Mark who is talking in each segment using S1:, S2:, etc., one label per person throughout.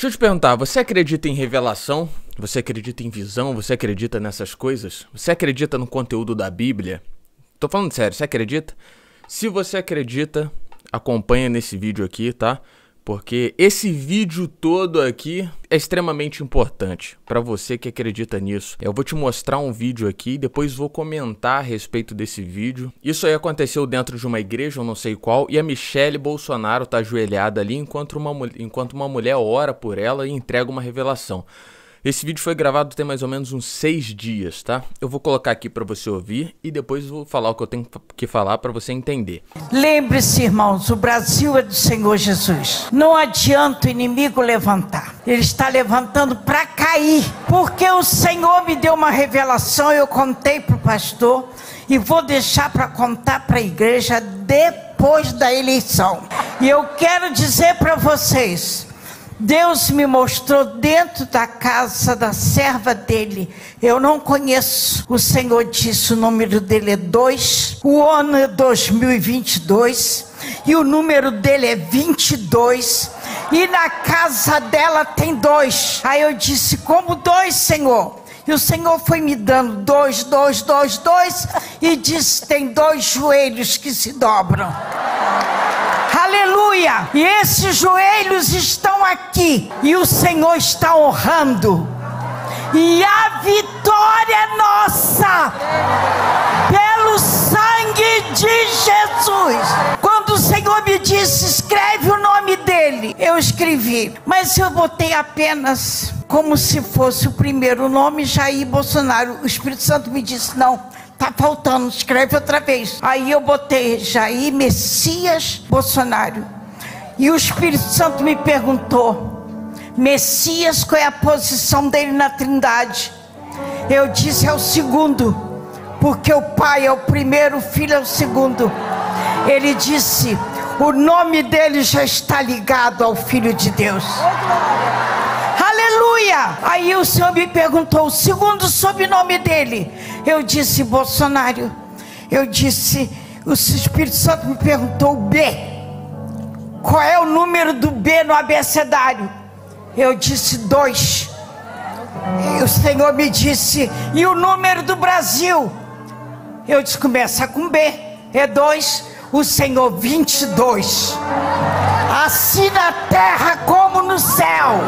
S1: Deixa eu te perguntar, você acredita em revelação? Você acredita em visão? Você acredita nessas coisas? Você acredita no conteúdo da Bíblia? Tô falando sério, você acredita? Se você acredita, acompanha nesse vídeo aqui, tá? Porque esse vídeo todo aqui é extremamente importante para você que acredita nisso. Eu vou te mostrar um vídeo aqui, depois vou comentar a respeito desse vídeo. Isso aí aconteceu dentro de uma igreja, eu não sei qual, e a Michelle Bolsonaro tá ajoelhada ali enquanto uma mulher ora por ela e entrega uma revelação. Esse vídeo foi gravado tem mais ou menos uns 6 dias, tá? Eu vou colocar aqui para você ouvir e depois vou falar o que eu tenho que falar para você entender.
S2: Lembre-se, irmãos, o Brasil é do Senhor Jesus. Não adianta o inimigo levantar. Ele está levantando para cair. Porque o Senhor me deu uma revelação, eu contei para o pastor e vou deixar para contar para a igreja depois da eleição. E eu quero dizer para vocês... Deus me mostrou dentro da casa da serva dele. Eu não conheço. O Senhor disse o número dele é 2. O ano é 2022. E o número dele é 22. E na casa dela tem 2. Aí eu disse, como 2, Senhor? E o Senhor foi me dando 2, 2, 2, 2. E disse, tem 2 joelhos que se dobram. Aleluia! E esses joelhos estão aqui. E o Senhor está honrando. E a vitória é nossa. Pelo sangue de Jesus. Quando o Senhor me disse, escreve o nome dele. Eu escrevi. Mas eu botei apenas como se fosse o primeiro nome, Jair Bolsonaro. O Espírito Santo me disse, não. Tá faltando, escreve outra vez. Aí eu botei Jair Messias Bolsonaro. E o Espírito Santo me perguntou, Messias, qual é a posição dele na Trindade? Eu disse, é o segundo, porque o Pai é o primeiro, o Filho é o segundo. Ele disse, o nome dele já está ligado ao Filho de Deus. Aleluia! Aí o Senhor me perguntou o segundo sobrenome dele. Eu disse, Bolsonaro. Eu disse, o Espírito Santo me perguntou B. Qual é o número do B no abecedário? Eu disse 2. E o Senhor me disse, e o número do Brasil? Eu disse, começa com B, é 2. O Senhor 22. Assim na terra como no céu.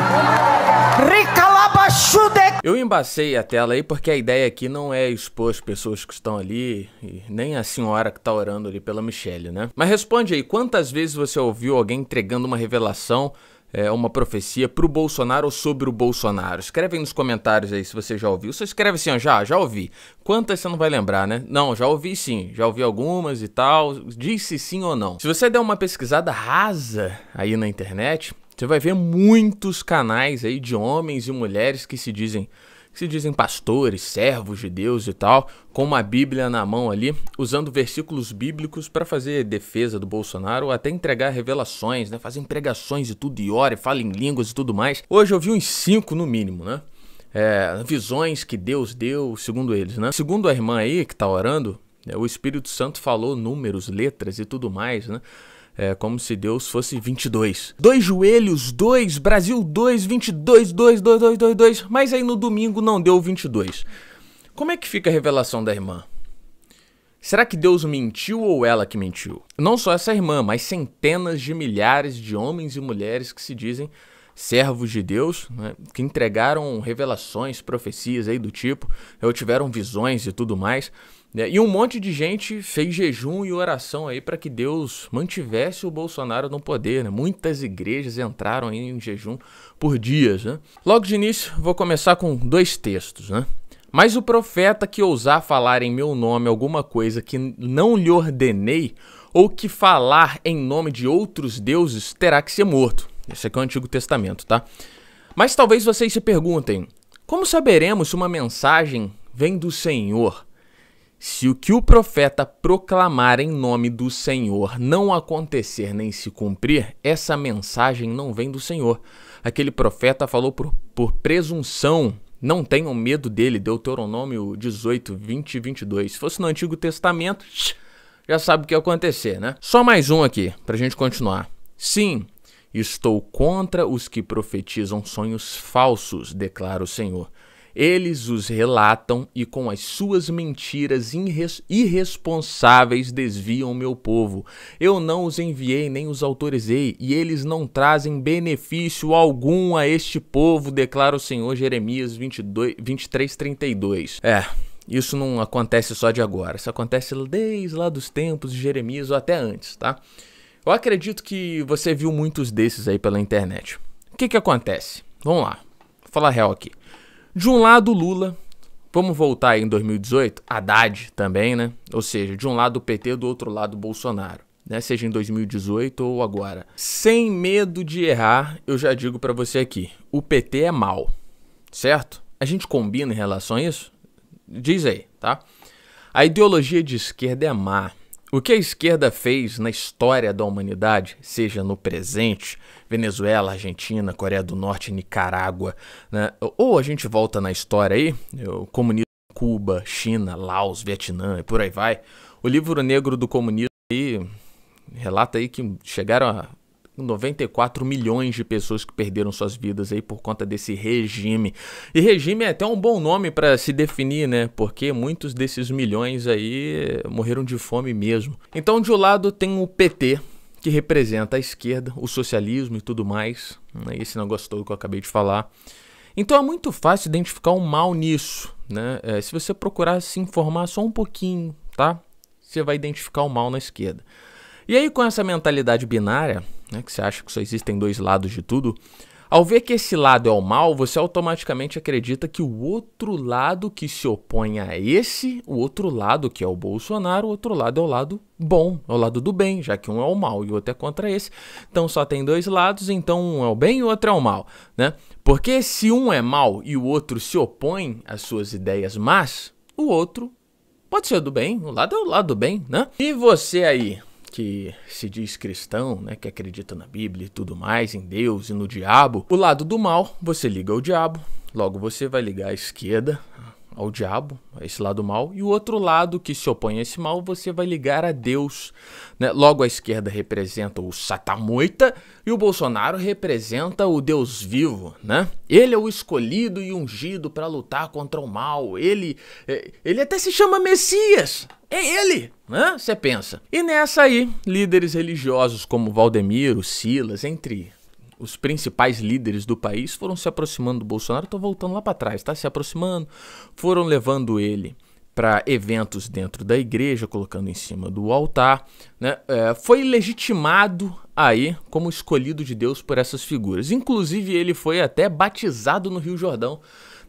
S1: Eu embacei a tela aí porque a ideia aqui não é expor as pessoas que estão ali e nem a senhora que está orando ali pela Michelle, né? Mas responde aí, quantas vezes você ouviu alguém entregando uma revelação, uma profecia pro Bolsonaro ou sobre o Bolsonaro? Escreve aí nos comentários aí se você já ouviu. Você escreve assim, ó, já ouvi. Quantas você não vai lembrar, né? Não, já ouvi sim, já ouvi algumas e tal. Disse sim ou não. Se você der uma pesquisada rasa aí na internet, você vai ver muitos canais aí de homens e mulheres que se dizem pastores, servos de Deus e tal, com uma Bíblia na mão ali, usando versículos bíblicos para fazer defesa do Bolsonaro ou até entregar revelações, né? Fazem pregações e tudo, e ora, e fala em línguas e tudo mais. Hoje eu vi uns 5 no mínimo, né? Visões que Deus deu, segundo eles, né? Segundo a irmã aí que tá orando, o Espírito Santo falou números, letras e tudo mais, né? Como se Deus fosse 22. 2 joelhos, 2, Brasil 2, 22, 2, 2, 2, 2, 2. Mas aí no domingo não deu 22. Como é que fica a revelação da irmã? Será que Deus mentiu ou ela que mentiu? Não só essa irmã, mas centenas de milhares de homens e mulheres que se dizem servos de Deus, né, que entregaram revelações, profecias aí do tipo, ou tiveram visões e tudo mais. E um monte de gente fez jejum e oração aí para que Deus mantivesse o Bolsonaro no poder, né? Muitas igrejas entraram aí em jejum por dias, né? Logo de início, vou começar com 2 textos, né? Mas o profeta que ousar falar em meu nome alguma coisa que não lhe ordenei, ou que falar em nome de outros deuses, terá que ser morto. Esse aqui é o Antigo Testamento, tá? Mas talvez vocês se perguntem, como saberemos se uma mensagem vem do Senhor? Se o que o profeta proclamar em nome do Senhor não acontecer nem se cumprir, essa mensagem não vem do Senhor. Aquele profeta falou por presunção. Não tenham medo dele, Deuteronômio 18, 20 e 22. Se fosse no Antigo Testamento, já sabe o que ia acontecer, né? Só mais um aqui, pra gente continuar. Sim, Estou contra os que profetizam sonhos falsos, declara o Senhor. Eles os relatam e com as suas mentiras irresponsáveis desviam o meu povo. Eu não os enviei nem os autorizei, e eles não trazem benefício algum a este povo, declara o Senhor. Jeremias 23:32. Isso não acontece só de agora, isso acontece desde lá dos tempos de Jeremias ou até antes, tá? Eu acredito que você viu muitos desses aí pela internet. O que acontece? Vamos lá, vou falar real aqui. De um lado, Lula, vamos voltar aí em 2018, Haddad também, né? Ou seja, de um lado o PT, do outro lado o Bolsonaro, né? Seja em 2018 ou agora. Sem medo de errar, eu já digo pra você aqui, o PT é mau, certo? A gente combina em relação a isso? Diz aí, tá? A ideologia de esquerda é má. O que a esquerda fez na história da humanidade, seja no presente, Venezuela, Argentina, Coreia do Norte, Nicarágua, né? Ou a gente volta na história aí, o comunismo em Cuba, China, Laos, Vietnã e por aí vai. O livro negro do comunismo aí relata aí que chegaram a 94 milhões de pessoas que perderam suas vidas aí por conta desse regime. E regime é até um bom nome para se definir, né? Porque muitos desses milhões aí morreram de fome mesmo. Então, de um lado tem o PT, que representa a esquerda, o socialismo e tudo mais. Esse negócio todo que eu acabei de falar. Então é muito fácil identificar o mal nisso, né? Se você procurar se informar só um pouquinho, tá? Você vai identificar o mal na esquerda. E aí, com essa mentalidade binária, né, que você acha que só existem dois lados de tudo, ao ver que esse lado é o mal, você automaticamente acredita que o outro lado que se opõe a esse, o outro lado que é o Bolsonaro, o outro lado é o lado bom, é o lado do bem, já que um é o mal e o outro é contra esse. Então só tem dois lados, então um é o bem e o outro é o mal, né? Porque se um é mal e o outro se opõe às suas ideias más, o outro pode ser do bem, o lado é o lado do bem, né? E você aí, que se diz cristão, né, que acredita na Bíblia e tudo mais, em Deus e no diabo, o lado do mal, você liga ao diabo, logo você vai ligar à esquerda, ao diabo, a esse lado mal, e o outro lado que se opõe a esse mal, você vai ligar a Deus, né? Logo a esquerda representa o Satamoita e o Bolsonaro representa o Deus vivo, né? Ele é o escolhido e ungido para lutar contra o mal, ele até se chama Messias, é ele, né? Você pensa. E nessa aí, líderes religiosos como Valdemiro, Silas, entre os principais líderes do país foram se aproximando do Bolsonaro. Tô voltando lá para trás, tá? Se aproximando, foram levando ele para eventos dentro da igreja, colocando em cima do altar, né? Foi legitimado aí como escolhido de Deus por essas figuras. Inclusive ele foi até batizado no Rio Jordão,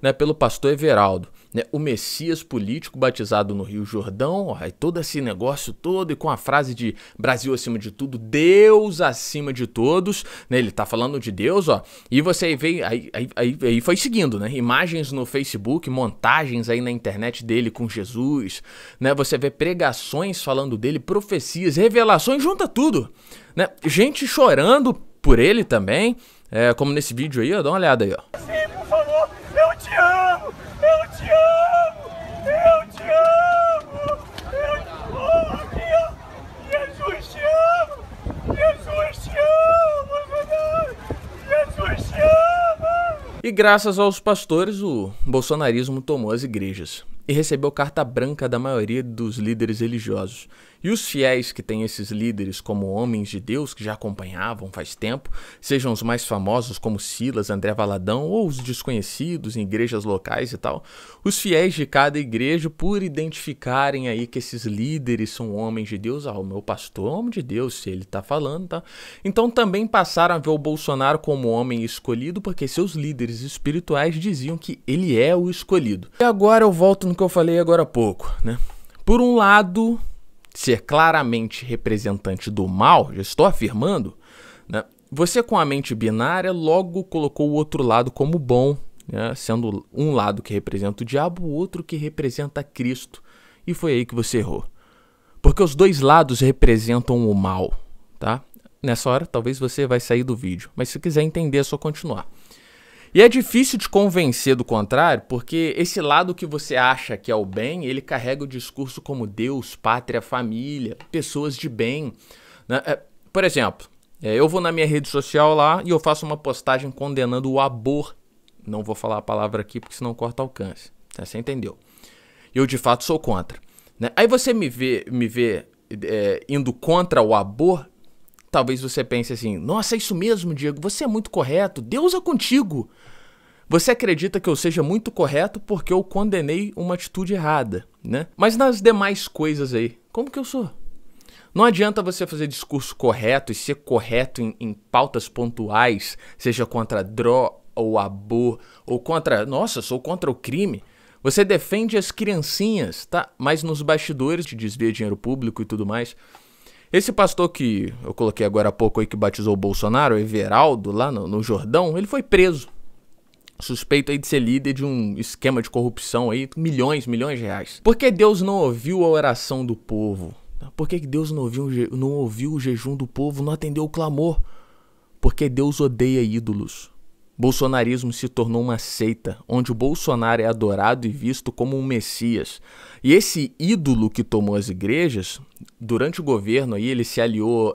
S1: né, pelo pastor Everaldo, né, o Messias político batizado no Rio Jordão, ó, todo esse negócio todo e com a frase de Brasil acima de tudo, Deus acima de todos, né, ele tá falando de Deus, ó, e você vê, aí foi seguindo, né, imagens no Facebook, montagens aí na internet dele com Jesus, né, você vê pregações falando dele, profecias, revelações, junta tudo, né, gente chorando por ele também, como nesse vídeo aí, ó, dá uma olhada aí, ó.
S3: Sim, por favor, eu te amo, eu te amo, eu te amo, aqui, ó, Jesus te ama, Jesus te ama, Jesus te ama.
S1: E graças aos pastores, o bolsonarismo tomou as igrejas e recebeu carta branca da maioria dos líderes religiosos. E os fiéis que têm esses líderes como homens de Deus, que já acompanhavam faz tempo, sejam os mais famosos como Silas, André Valadão, ou os desconhecidos em igrejas locais e tal, os fiéis de cada igreja, por identificarem aí que esses líderes são homens de Deus, o meu pastor é homem de Deus, se ele tá falando, tá? Então também passaram a ver o Bolsonaro como homem escolhido, porque seus líderes espirituais diziam que ele é o escolhido. E agora eu volto no que eu falei agora há pouco, né? Por um lado, ser claramente representante do mal, já estou afirmando, né? Você com a mente binária logo colocou o outro lado como bom, né? Sendo um lado que representa o diabo, o outro que representa Cristo. E foi aí que você errou. Porque os dois lados representam o mal, tá? Nessa hora talvez você vai sair do vídeo, mas se quiser entender é só continuar. E é difícil de convencer do contrário, porque esse lado que você acha que é o bem, ele carrega o discurso como Deus, pátria, família, pessoas de bem, né? Por exemplo, Eu vou na minha rede social lá e eu faço uma postagem condenando o aborto. Não vou falar a palavra aqui porque senão corta alcance. Você entendeu? Eu de fato sou contra, né? Aí você me vê indo contra o aborto. Talvez você pense assim, nossa, é isso mesmo, Diego, você é muito correto, Deus é contigo. Você acredita que eu seja muito correto porque eu condenei uma atitude errada, né? Mas nas demais coisas aí, como que eu sou? Não adianta você fazer discurso correto e ser correto em pautas pontuais, seja contra droga ou aborto, ou contra, nossa, sou contra o crime. Você defende as criancinhas, tá? Mas nos bastidores te desvia dinheiro público e tudo mais. Esse pastor que eu coloquei agora há pouco aí que batizou o Bolsonaro, o Everaldo, lá no Jordão, ele foi preso. Suspeito aí de ser líder de um esquema de corrupção aí, milhões de reais. Por que Deus não ouviu a oração do povo? Por que Deus não ouviu o jejum do povo, não atendeu o clamor? Porque Deus odeia ídolos. Bolsonarismo se tornou uma seita, onde o Bolsonaro é adorado e visto como um messias. E esse ídolo que tomou as igrejas, durante o governo aí ele se aliou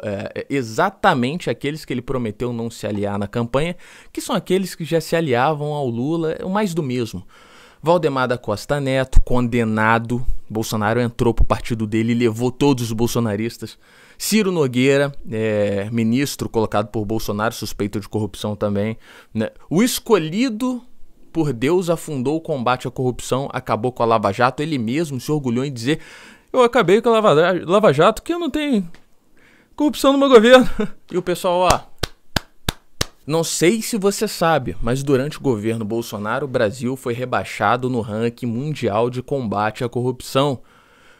S1: exatamente àqueles que ele prometeu não se aliar na campanha, que são aqueles que já se aliavam ao Lula, o mais do mesmo. Valdemar da Costa Neto, condenado. Bolsonaro entrou pro partido dele e levou todos os bolsonaristas. Ciro Nogueira, ministro colocado por Bolsonaro, suspeito de corrupção também, né? O escolhido por Deus afundou o combate à corrupção, acabou com a Lava Jato. Ele mesmo se orgulhou em dizer, eu acabei com a Lava Jato porque eu não tenho corrupção no meu governo. E o pessoal, não sei se você sabe, mas durante o governo Bolsonaro, o Brasil foi rebaixado no ranking mundial de combate à corrupção.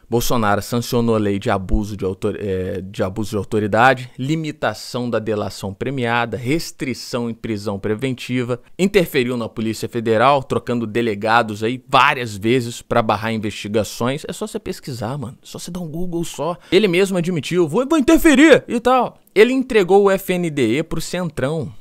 S1: Bolsonaro sancionou a lei de abuso de autoridade, limitação da delação premiada, restrição em prisão preventiva, interferiu na Polícia Federal, trocando delegados aí várias vezes para barrar investigações. É só você pesquisar, mano. É só você dar um Google só. Ele mesmo admitiu, vou interferir e tal. Ele entregou o FNDE pro Centrão.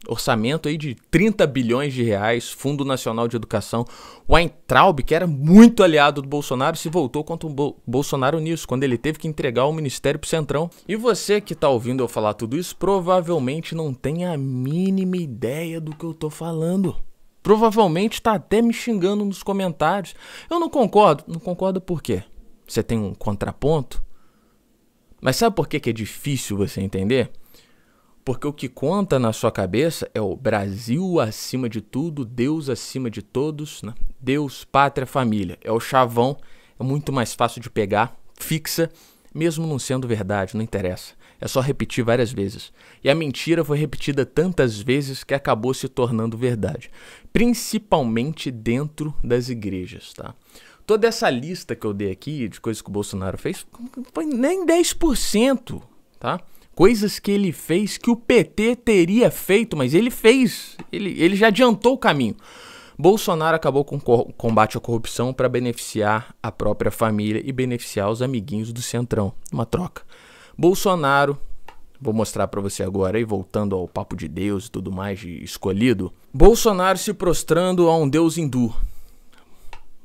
S1: Orçamento aí de 30 bilhões de reais, Fundo Nacional de Educação. O Weintraub, que era muito aliado do Bolsonaro, se voltou contra o Bolsonaro nisso, quando ele teve que entregar o ministério pro Centrão. E você que tá ouvindo eu falar tudo isso, provavelmente não tem a mínima ideia do que eu tô falando. Provavelmente tá até me xingando nos comentários. Eu não concordo. Não concordo por quê? Você tem um contraponto? Mas sabe por que é difícil você entender? Porque o que conta na sua cabeça é o Brasil acima de tudo, Deus acima de todos, né? Deus, pátria, família. É o chavão, é muito mais fácil de pegar, fixa, mesmo não sendo verdade, não interessa. É só repetir várias vezes. E a mentira foi repetida tantas vezes que acabou se tornando verdade. Principalmente dentro das igrejas, tá? Toda essa lista que eu dei aqui de coisas que o Bolsonaro fez, foi nem 10%, tá? Coisas que ele fez que o PT teria feito, mas ele fez. Ele já adiantou o caminho. Bolsonaro acabou com o combate à corrupção para beneficiar a própria família e beneficiar os amiguinhos do Centrão. Uma troca. Bolsonaro, vou mostrar para você agora, aí voltando ao papo de Deus e tudo mais de escolhido. Bolsonaro se prostrando a um deus hindu.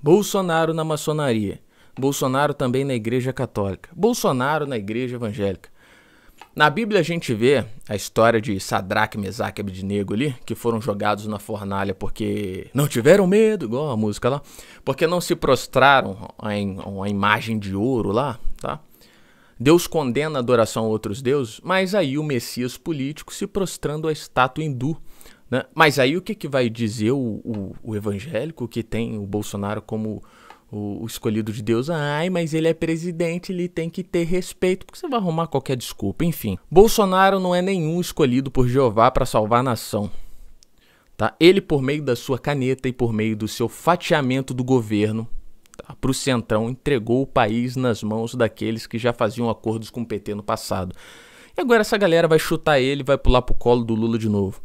S1: Bolsonaro na maçonaria. Bolsonaro também na igreja católica. Bolsonaro na igreja evangélica. Na Bíblia a gente vê a história de Sadraque, Mesaque e Abednego ali, que foram jogados na fornalha porque não tiveram medo, igual a música lá, porque não se prostraram a imagem de ouro lá, tá? Deus condena a adoração a outros deuses, mas aí o Messias político se prostrando à estátua hindu, né? Mas aí o que vai dizer o evangélico que tem o Bolsonaro como o escolhido de Deus? Ai, mas ele é presidente, ele tem que ter respeito. Porque você vai arrumar qualquer desculpa. Enfim, Bolsonaro não é nenhum escolhido por Jeová para salvar a nação, tá? Ele, por meio da sua caneta e por meio do seu fatiamento do governo, tá, para o Centrão, entregou o país nas mãos daqueles que já faziam acordos com o PT no passado. E agora essa galera vai chutar ele e vai pular pro colo do Lula de novo.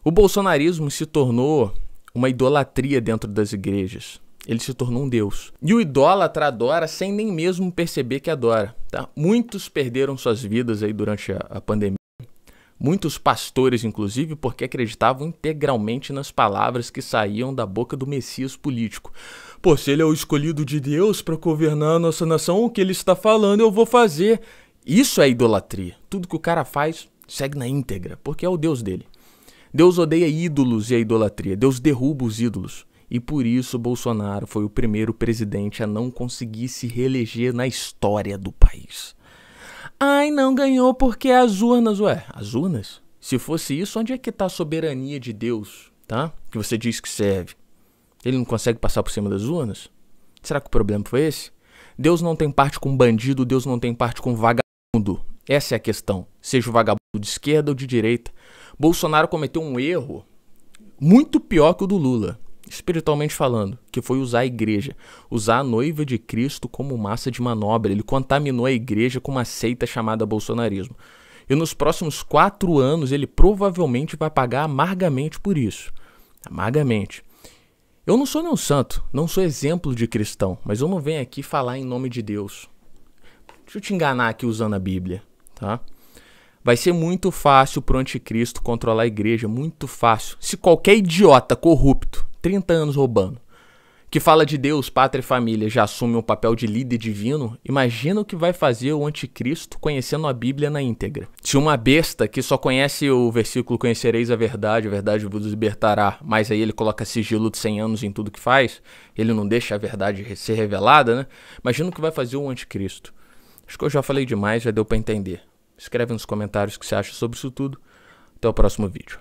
S1: O bolsonarismo se tornou uma idolatria dentro das igrejas. Ele se tornou um deus. E o idólatra adora sem nem mesmo perceber que adora, tá? Muitos perderam suas vidas aí durante a pandemia. Muitos pastores, inclusive, porque acreditavam integralmente nas palavras que saíam da boca do Messias político. Pô, se ele é o escolhido de Deus para governar a nossa nação, o que ele está falando eu vou fazer. Isso é idolatria. Tudo que o cara faz segue na íntegra, porque é o Deus dele. Deus odeia ídolos e a idolatria. Deus derruba os ídolos. E por isso Bolsonaro foi o primeiro presidente a não conseguir se reeleger na história do país. Ai, não ganhou porque as urnas. Ué, as urnas? Se fosse isso, onde é que está a soberania de Deus, tá? Que você diz que serve. Ele não consegue passar por cima das urnas? Será que o problema foi esse? Deus não tem parte com bandido, Deus não tem parte com vagabundo. Essa é a questão. Seja o vagabundo de esquerda ou de direita. Bolsonaro cometeu um erro muito pior que o do Lula, espiritualmente falando, que foi usar a igreja, usar a noiva de Cristo como massa de manobra. Ele contaminou a igreja com uma seita chamada bolsonarismo. E nos próximos 4 anos ele provavelmente vai pagar amargamente por isso. Amargamente. Eu não sou nenhum santo, não sou exemplo de cristão, mas eu não venho aqui falar em nome de Deus. Deixa eu te enganar aqui usando a Bíblia, tá? Vai ser muito fácil pro anticristo controlar a igreja, muito fácil. Se qualquer idiota corrupto, 30 anos roubando, que fala de Deus, pátria e família, já assume o papel de líder divino, imagina o que vai fazer o anticristo conhecendo a Bíblia na íntegra. Se uma besta que só conhece o versículo "conhecereis a verdade vos libertará", mas aí ele coloca sigilo de 100 anos em tudo que faz, ele não deixa a verdade ser revelada, né? Imagina o que vai fazer o anticristo. Acho que eu já falei demais, já deu pra entender. Escreve nos comentários o que você acha sobre isso tudo. Até o próximo vídeo.